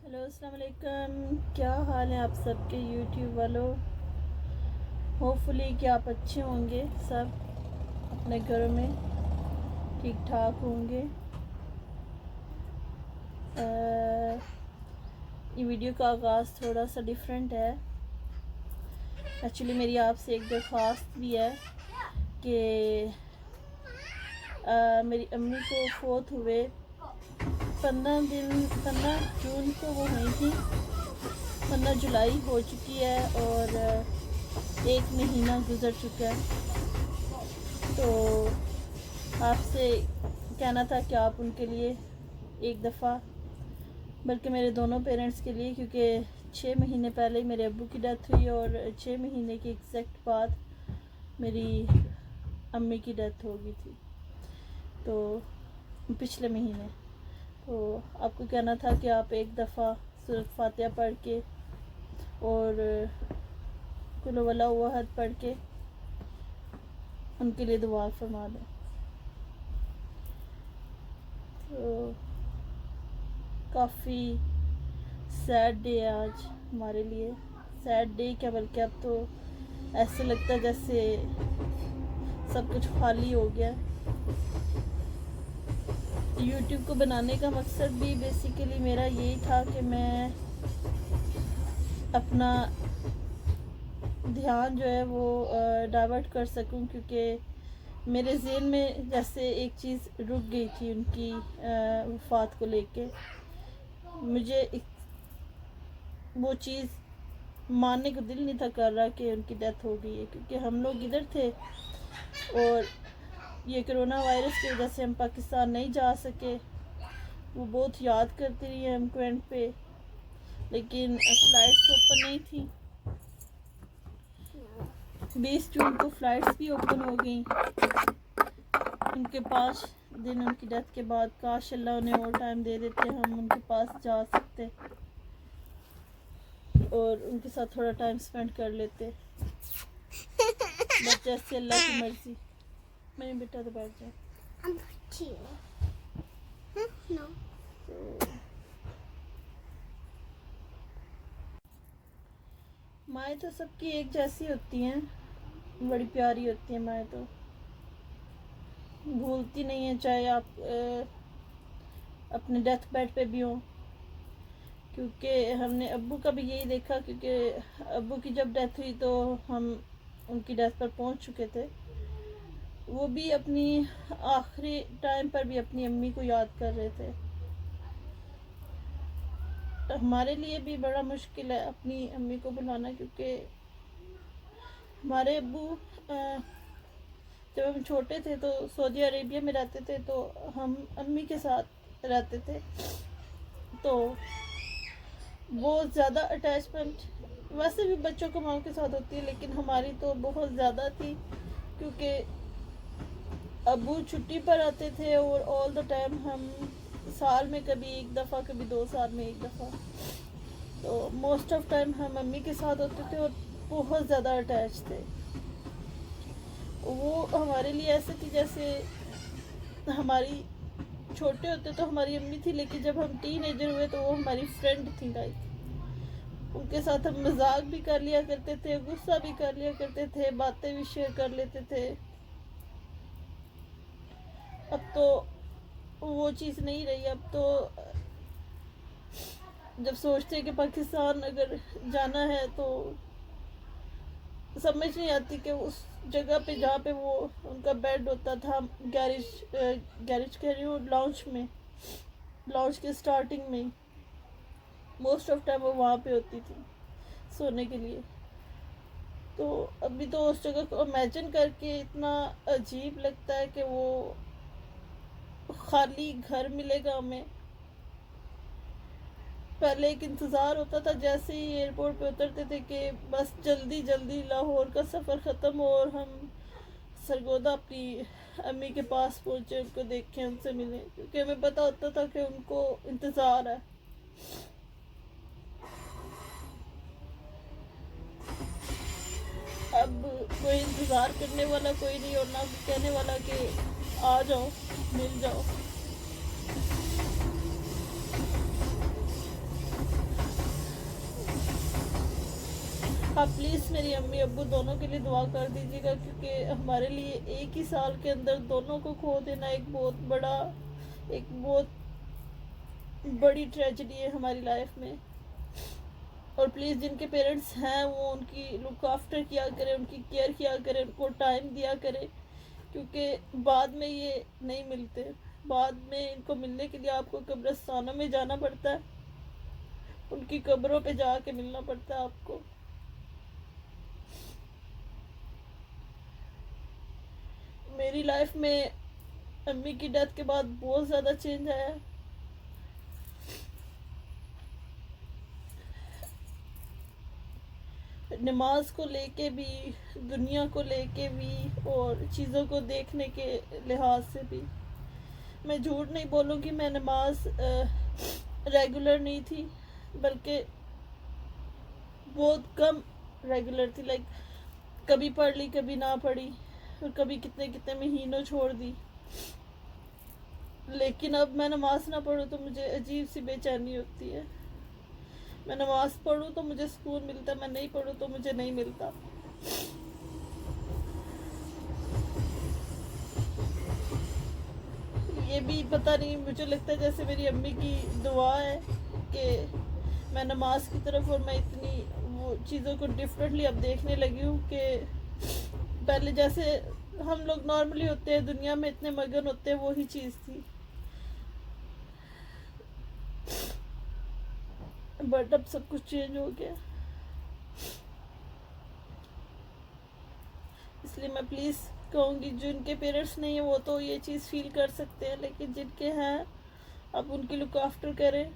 Hello अस्सलाम वालेकुम। क्या हाल है आप सबके यूट्यूब वालों। होपफुली कि आप अच्छे होंगे, सब अपने घरों में ठीक ठाक होंगे। ये वीडियो का आगाज़ थोड़ा सा डिफरेंट है। एक्चुअली मेरी आपसे एक दरख्वास्त भी है कि मेरी अम्मी को फोत हुए 15 जून को वो हुई थी। 15 जुलाई हो चुकी है और 1 महीना गुजर चुका है। तो आपसे कहना था कि आप उनके लिए एक दफ़ा, बल्कि मेरे दोनों पेरेंट्स के लिए, क्योंकि 6 महीने पहले मेरे अब्बू की डेथ हुई और 6 महीने के एग्जैक्ट बाद मेरी अम्मी की डेथ हो गई थी, तो पिछले महीने। तो आपको कहना था कि आप एक दफ़ा सूरत फातिहा पढ़ के और कुल वल्लाहु अहद पढ़ के उनके लिए दुआ फरमा दें। तो काफ़ी सैड डे है आज हमारे लिए। सैड डे क्या, बल्कि अब तो ऐसे लगता है जैसे सब कुछ खाली हो गया। यूट्यूब को बनाने का मकसद भी बेसिकली मेरा यही था कि मैं अपना ध्यान जो है वो डाइवर्ट कर सकूं, क्योंकि मेरे ज़हन में जैसे एक चीज़ रुक गई थी उनकी वफ़ात को लेके। मुझे वो चीज़ मानने को दिल नहीं था कर रहा कि उनकी डेथ हो गई है, क्योंकि हम लोग इधर थे और ये कोरोना वायरस की वजह से हम पाकिस्तान नहीं जा सके। वो बहुत याद करती रही है हमको एंड पे, लेकिन फ़्लाइट्स ओपन नहीं थी। 20 जून को फ़्लाइट्स भी ओपन हो गई उनके 5 दिन उनकी डेथ के बाद। काश अल्लाह उन्हें और टाइम दे देते, हम उनके पास जा सकते और उनके साथ थोड़ा टाइम स्पेंड कर लेते। बस जैसे अल्लाह की मर्जी। मेरे बेटा तो बैठ जाए। No. माएँ तो सबकी एक जैसी होती हैं, बड़ी प्यारी होती हैं माएँ, तो भूलती नहीं है, चाहे आप अपने डेथ बेड पे भी हो। क्योंकि हमने अब्बू का भी यही देखा, क्योंकि अब्बू की जब डेथ हुई तो हम उनकी डेथ पर पहुंच चुके थे। वो भी अपनी आखिरी टाइम पर भी अपनी अम्मी को याद कर रहे थे। हमारे लिए भी बड़ा मुश्किल है अपनी अम्मी को बुलाना, क्योंकि हमारे अब्बू जब हम छोटे थे तो सऊदी अरेबिया में रहते थे, तो हम अम्मी के साथ रहते थे, तो बहुत ज़्यादा अटैचमेंट वैसे भी बच्चों को माँ के साथ होती है, लेकिन हमारी तो बहुत ज़्यादा थी, क्योंकि अब्बू छुट्टी पर आते थे और ऑल द टाइम हम साल में कभी एक दफ़ा, कभी 2 साल में एक दफ़ा, तो मोस्ट ऑफ टाइम हम मम्मी के साथ होते थे और बहुत ज़्यादा अटैच थे। वो हमारे लिए ऐसे थी जैसे हमारी, छोटे होते तो हमारी अम्मी थी, लेकिन जब हम टीनेजर हुए तो वो हमारी फ्रेंड थी। लाइक उनके साथ हम मजाक भी कर लिया करते थे, गुस्सा भी कर लिया करते थे, बातें भी शेयर कर लेते थे। अब तो वो चीज़ नहीं रही। अब तो जब सोचते हैं कि पाकिस्तान अगर जाना है तो समझ नहीं आती कि उस जगह पे जहाँ पे वो उनका बेड होता था, गैरेज कह रही हूँ, लॉन्च के स्टार्टिंग में, मोस्ट ऑफ टाइम वो वहाँ पे होती थी सोने के लिए। तो अभी तो उस जगह को इमेजिन करके इतना अजीब लगता है कि वो खाली घर मिलेगा हमें। पहले एक इंतज़ार होता था जैसे ही एयरपोर्ट पे उतरते थे कि बस जल्दी जल्दी लाहौर का सफ़र ख़त्म हो और हम सरगोदा अपनी अम्मी के पास पहुँचे, उनको देखें, उनसे मिलें, क्योंकि हमें पता होता था कि उनको इंतज़ार है। अब कोई इंतज़ार करने वाला कोई नहीं, और ना कहने वाला कि आ जाओ मिल जाओ। आप प्लीज़ मेरी अम्मी अब्बू दोनों के लिए दुआ कर दीजिएगा, क्योंकि हमारे लिए एक ही साल के अंदर दोनों को खो देना एक बहुत बड़ी ट्रेजेडी है हमारी लाइफ में। और प्लीज़ जिनके पेरेंट्स हैं वो उनकी लुक आफ्टर किया करें, उनकी केयर किया करें, उनको टाइम दिया करें, क्योंकि बाद में ये नहीं मिलते। बाद में इनको मिलने के लिए आपको कब्रिस्तानों में जाना पड़ता है, उनकी कब्रों पे जाके मिलना पड़ता है आपको। मेरी लाइफ में अम्मी की डेथ के बाद बहुत ज़्यादा चेंज आया है। नमाज को लेके भी, दुनिया को लेके भी, और चीज़ों को देखने के लिहाज से भी। मैं झूठ नहीं बोलूँगी, मैं नमाज रेगुलर नहीं थी, बल्कि बहुत कम रेगुलर थी। लाइक कभी पढ़ ली, कभी ना पढ़ी, और कभी कितने कितने महीनों छोड़ दी। लेकिन अब मैं नमाज ना पढ़ूँ तो मुझे अजीब सी बेचैनी होती है। मैं नमाज पढ़ूँ तो मुझे सुकून मिलता है, मैं नहीं पढ़ूँ तो मुझे नहीं मिलता। ये भी पता नहीं, मुझे लगता है जैसे मेरी अम्मी की दुआ है कि मैं नमाज की तरफ, और मैं इतनी वो चीज़ों को डिफरेंटली अब देखने लगी हूँ कि पहले जैसे हम लोग नॉर्मली होते हैं, दुनिया में इतने मगन होते हैं, वही चीज़ थी। बट अब सब कुछ चेंज हो गया। इसलिए मैं प्लीज़ कहूँगी, जिनके पेरेंट्स नहीं है वो तो ये चीज़ फील कर सकते हैं, लेकिन जिनके हैं आप उनकी लुक आफ्टर करें,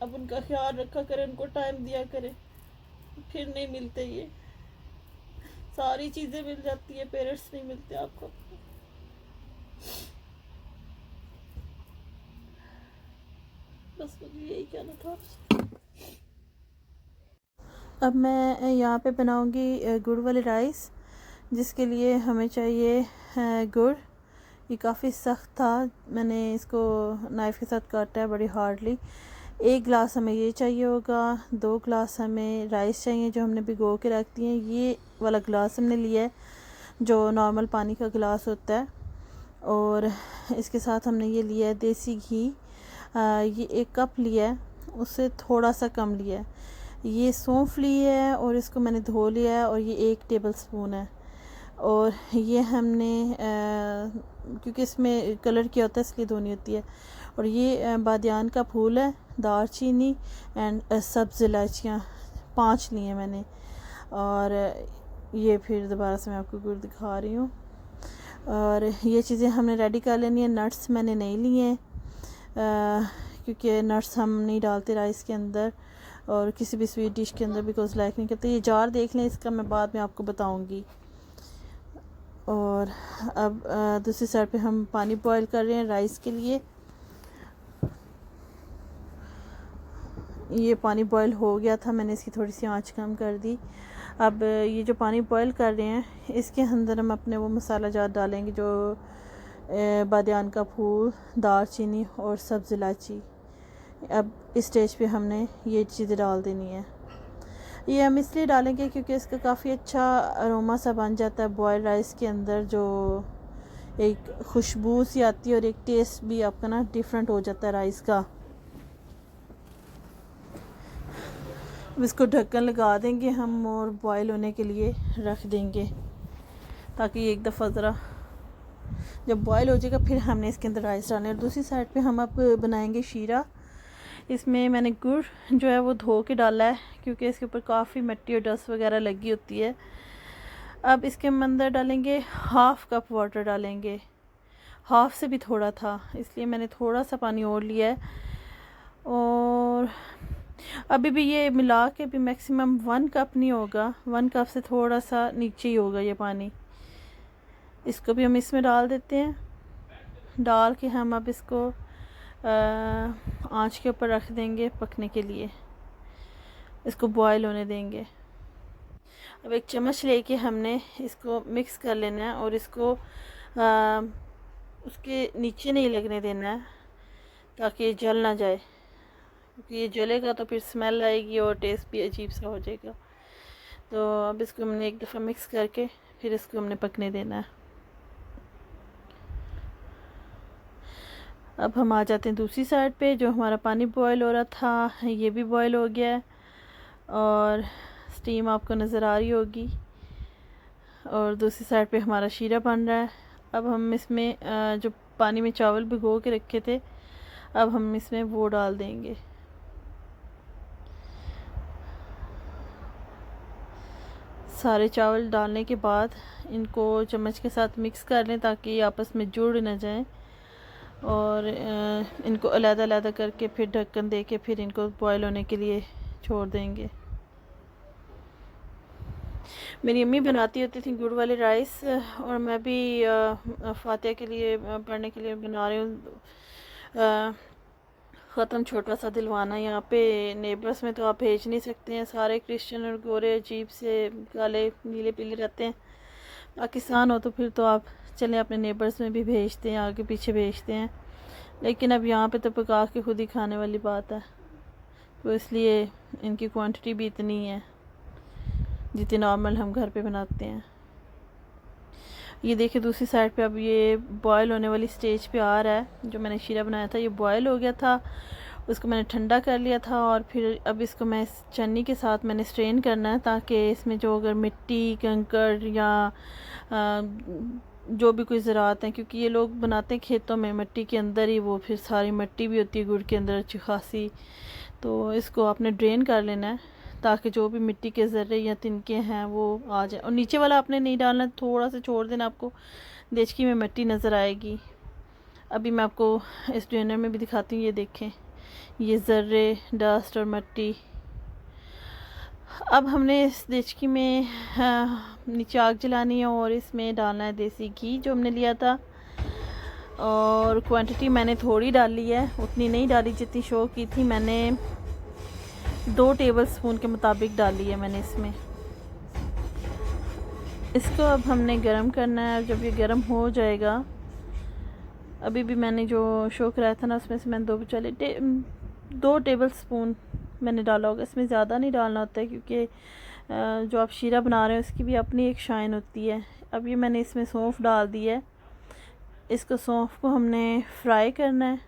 अब उनका ख्याल रखा करें, उनको टाइम दिया करें। फिर नहीं मिलते ये सारी चीज़ें, मिल जाती है, पेरेंट्स नहीं मिलते आपको। बस मुझे यही कहना था आपसे। अब मैं यहाँ पे बनाऊँगी गुड़ वाले राइस, जिसके लिए हमें चाहिए गुड़। ये काफ़ी सख्त था, मैंने इसको नाइफ़ के साथ काटा है बड़ी हार्डली। 1 गिलास हमें ये चाहिए होगा, 2 गिलास हमें राइस चाहिए जो हमने भिगो के रख दिए हैं। ये वाला गिलास हमने लिया है जो नॉर्मल पानी का गिलास होता है। और इसके साथ हमने ये लिया है देसी घी, ये 1 कप लिया है, उससे थोड़ा सा कम लिया है। ये सौंफ ली है और इसको मैंने धो लिया है, और ये 1 टेबल स्पून है। और ये हमने क्योंकि इसमें कलर किया होता है इसलिए धोनी होती है। और ये बादियान का फूल है, दालचीनी एंड सब्ज़ इलायचियाँ 5 ली हैं मैंने। और ये फिर दोबारा से मैं आपको गुड़ दिखा रही हूँ। और ये चीज़ें हमने रेडी कर लेनी है। नट्स मैंने नहीं लिए हैं क्योंकि नट्स हम नहीं डालते राइस के अंदर और किसी भी स्वीट डिश के अंदर, बिकॉज लाइक नहीं करते। ये जार देख लें इसका, मैं बाद में आपको बताऊंगी। और अब दूसरी साइड पे हम पानी बॉईल कर रहे हैं राइस के लिए। ये पानी बॉईल हो गया था, मैंने इसकी थोड़ी सी आंच कम कर दी। अब ये जो पानी बॉईल कर रहे हैं इसके अंदर हम अपने वो मसाला जात डालेंगे जो बादियान का फूल, दालचीनी और सब्ज़ इलायची। अब इस स्टेज पे हमने ये चीज़ें डाल देनी है। ये हम इसलिए डालेंगे क्योंकि इसका काफ़ी अच्छा अरोमा सा बन जाता है बॉयल राइस के अंदर, जो एक खुशबू सी आती है और एक टेस्ट भी आपका ना डिफरेंट हो जाता है राइस का। अब इसको ढक्कन लगा देंगे हम और बॉयल होने के लिए रख देंगे, ताकि एक दफ़ा ज़रा जब बॉयल हो जाएगा फिर हमने इसके अंदर राइस डालना है। और दूसरी साइड पे हम अब बनाएंगे शीरा। इसमें मैंने गुड़ जो है वो धो के डाला है क्योंकि इसके ऊपर काफ़ी मिट्टी और डस्ट वगैरह लगी होती है। अब इसके अंदर डालेंगे 1/2 कप वाटर डालेंगे, हाफ से भी थोड़ा था इसलिए मैंने थोड़ा सा पानी और लिया है। और अभी भी ये मिला के भी मैक्सिमम 1 कप नहीं होगा, 1 कप से थोड़ा सा नीचे ही होगा ये पानी। इसको भी हम इसमें डाल देते हैं। डाल के हम अब इसको आंच के ऊपर रख देंगे पकने के लिए, इसको बॉयल होने देंगे। अब एक चम्मच लेके हमने इसको मिक्स कर लेना है और इसको उसके नीचे नहीं लगने देना है ताकि ये जल ना जाए, क्योंकि ये जलेगा तो फिर स्मेल आएगी और टेस्ट भी अजीब सा हो जाएगा। तो अब इसको हमने एक दफ़ा मिक्स करके फिर इसको हमने पकने देना है। अब हम आ जाते हैं दूसरी साइड पे। जो हमारा पानी बॉयल हो रहा था ये भी बॉयल हो गया है और स्टीम आपको नज़र आ रही होगी, और दूसरी साइड पे हमारा शीरा बन रहा है। अब हम इसमें जो पानी में चावल भिगो के रखे थे, अब हम इसमें वो डाल देंगे। सारे चावल डालने के बाद इनको चम्मच के साथ मिक्स कर लें ताकि ये आपस में जुड़ न जाएं, और इनको अलग-अलग करके फिर ढक्कन दे के फिर इनको बॉयल होने के लिए छोड़ देंगे। मेरी अम्मी बनाती होती थी गुड़ वाले राइस, और मैं भी फातिहा के लिए पढ़ने के लिए बना रही हूँ। ख़त्म छोटा सा दिलवाना। यहाँ पे नेबर्स में तो आप भेज नहीं सकते हैं, सारे क्रिश्चियन और गोरे अजीब से काले नीले पीले रहते हैं। पाकिस्तान हो तो फिर तो आप चलें अपने नेबर्स में भी भेजते हैं, आगे पीछे भेजते हैं, लेकिन अब यहाँ पे तो पका के खुद ही खाने वाली बात है, तो इसलिए इनकी क्वांटिटी भी इतनी है जितनी नॉर्मल हम घर पे बनाते हैं। ये देखिए दूसरी साइड पे अब ये बॉयल होने वाली स्टेज पे आ रहा है। जो मैंने शीरा बनाया था ये बॉयल हो गया था, उसको मैंने ठंडा कर लिया था, और फिर अब इसको मैं चन्नी के साथ मैंने स्ट्रेन करना है ताकि इसमें जो अगर मिट्टी कंकड़ या जो भी कोई ज़रात हैं, क्योंकि ये लोग बनाते हैं खेतों में मिट्टी के अंदर ही, वो फिर सारी मिट्टी भी होती है गुड़ के अंदर अच्छी खासी, तो इसको आपने ड्रेन कर लेना है ताकि जो भी मिट्टी के ज़र्रे या तिनके हैं वो आ जाए। और नीचे वाला आपने नहीं डालना, थोड़ा सा छोड़ देना, आपको देचकी में मिट्टी नज़र आएगी। अभी मैं आपको इस ड्रेनर में भी दिखाती हूँ। ये देखें ये ज़र्रे, डस्ट और मिट्टी। अब हमने इस देचकी में नीचे आग जलानी है और इसमें डालना है देसी घी जो हमने लिया था, और क्वांटिटी मैंने थोड़ी डाली है, उतनी नहीं डाली जितनी शो की थी। मैंने 2 टेबलस्पून के मुताबिक डाली है मैंने इसमें। इसको अब हमने गरम करना है। जब ये गरम हो जाएगा, अभी भी मैंने जो शो कराया था ना उसमें से मैंने 2 टेबलस्पून मैंने डाला होगा, इसमें ज़्यादा नहीं डालना होता है क्योंकि जो आप शीरा बना रहे हैं उसकी भी अपनी एक शाइन होती है। अब ये मैंने इसमें सौंफ डाल दी है। इसको सौंफ को हमने फ्राई करना है।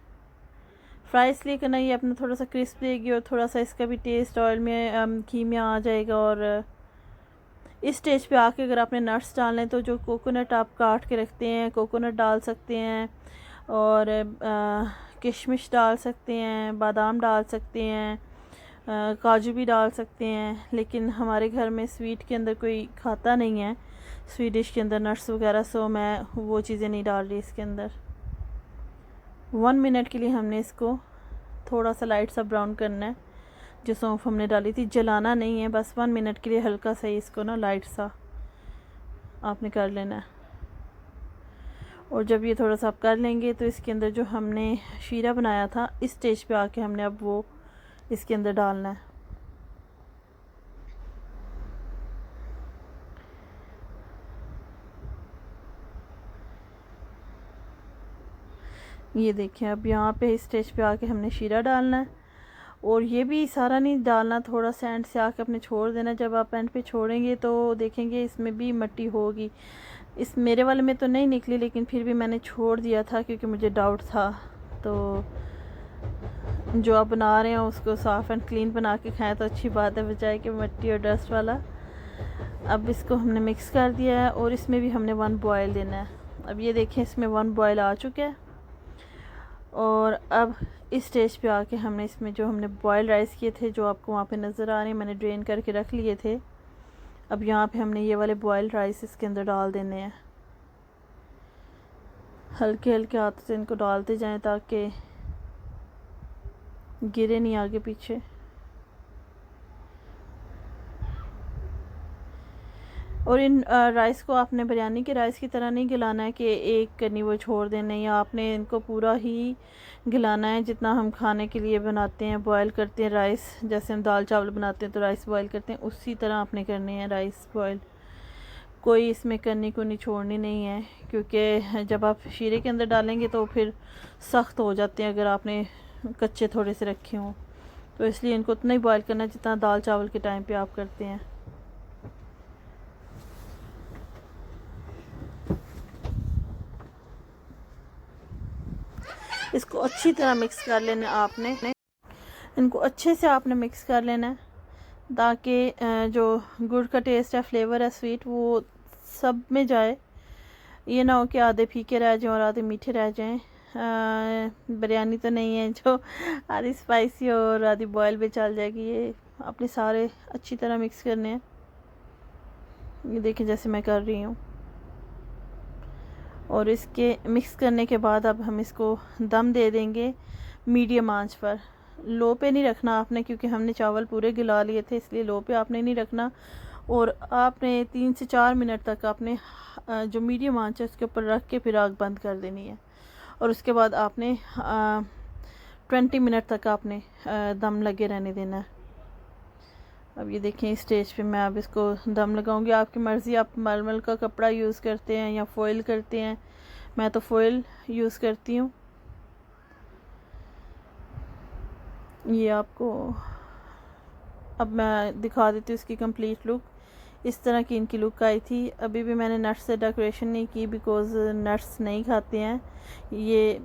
फ्राई इसलिए करना, ये अपना थोड़ा सा क्रिस्प देगी और थोड़ा सा इसका भी टेस्ट ऑयल में घी में आ जाएगा। और इस स्टेज पे आके अगर आपने नट्स डालने तो जो कोकोनट आप काट के रखते हैं कोकोनट डाल सकते हैं, और किशमिश डाल सकते हैं, बादाम डाल सकते हैं, काजू भी डाल सकते हैं। लेकिन हमारे घर में स्वीट के अंदर कोई खाता नहीं है, स्वीट डिश के अंदर नट्स वगैरह, सो मैं वो चीज़ें नहीं डाल रही इसके अंदर। 1 मिनट के लिए हमने इसको थोड़ा सा लाइट सा ब्राउन करना है। जो सौंफ हमने डाली थी जलाना नहीं है, बस 1 मिनट के लिए हल्का सा इसको ना लाइट सा आपने कर लेना है। और जब ये थोड़ा सा आप कर लेंगे तो इसके अंदर जो हमने शीरा बनाया था इस स्टेज पे आके हमने अब वो इसके अंदर डालना है। ये देखें अब यहाँ पे इस स्टेज पे आके हमने शीरा डालना है, और ये भी सारा नहीं डालना, थोड़ा सा एंड से आके अपने छोड़ देना। जब आप एंड पे छोड़ेंगे तो देखेंगे इसमें भी मिट्टी होगी। इस मेरे वाले में तो नहीं निकली, लेकिन फिर भी मैंने छोड़ दिया था क्योंकि मुझे डाउट था। तो जो आप बना रहे हैं उसको साफ़ एंड क्लीन बना के खाएं तो अच्छी बात है, बजाय कि मिट्टी और डस्ट वाला। अब इसको हमने मिक्स कर दिया है और इसमें भी हमने 1 बॉयल देना है। अब ये देखें इसमें 1 बॉयल आ चुका है, और अब इस स्टेज पे आके हमने इसमें जो हमने बॉयल राइस किए थे जो आपको वहाँ पे नज़र आ रहे हैं, मैंने ड्रेन करके रख लिए थे। अब यहाँ पे हमने ये वाले बॉयल राइस इसके अंदर डाल देने हैं। हल्के हल्के हाथ से इनको डालते जाएं ताकि गिरे नहीं आगे पीछे। और इन राइस को आपने बिरयानी के राइस की तरह नहीं गिलाना है कि एक करनी वो छोड़ देना, या आपने इनको पूरा ही गिलाना है जितना हम खाने के लिए बनाते हैं, बॉयल करते हैं राइस। जैसे हम दाल चावल बनाते हैं तो राइस बॉयल करते हैं, उसी तरह आपने करने हैं राइस बॉयल। कोई इसमें करनी को नहीं छोड़नी नहीं है, क्योंकि जब आप शीरे के अंदर डालेंगे तो फिर सख्त हो जाते हैं अगर आपने कच्चे थोड़े से रखे हों। तो इसलिए इनको उतना ही बॉयल करना जितना दाल चावल के टाइम पे आप करते हैं। इसको अच्छी तरह मिक्स कर लेना आपने, इनको अच्छे से आपने मिक्स कर लेना है ताकि जो गुड़ का टेस्ट है, फ्लेवर है, स्वीट, वो सब में जाए। ये ना हो कि आधे फीके रह जाएं और आधे मीठे रह जाएं। बिरयानी तो नहीं है जो आधी स्पाइसी और आधी बॉयल भी चल जाएगी। ये आपने सारे अच्छी तरह मिक्स करने हैं। ये देखिए जैसे मैं कर रही हूँ। और इसके मिक्स करने के बाद अब हम इसको दम दे देंगे मीडियम आंच पर। लो पे नहीं रखना आपने, क्योंकि हमने चावल पूरे गिला लिए थे, इसलिए लो पे आपने नहीं रखना। और आपने 3 से 4 मिनट तक आपने जो मीडियम आंच है उसके ऊपर रख के फिर आग बंद कर देनी है। और उसके बाद आपने 20 मिनट तक आपने दम लगे रहने देना है। अब ये देखें इस स्टेज पे मैं अब इसको दम लगाऊंगी। आपकी मर्ज़ी, आप मलमल का कपड़ा यूज़ करते हैं या फॉइल करते हैं। मैं तो फॉइल यूज़ करती हूँ। ये आपको अब मैं दिखा देती हूँ इसकी कंप्लीट लुक। इस तरह की इनकी लुक आई थी। अभी भी मैंने नट्स से डेकोरेशन नहीं की बिकॉज़ नट्स नहीं खाते हैं। ये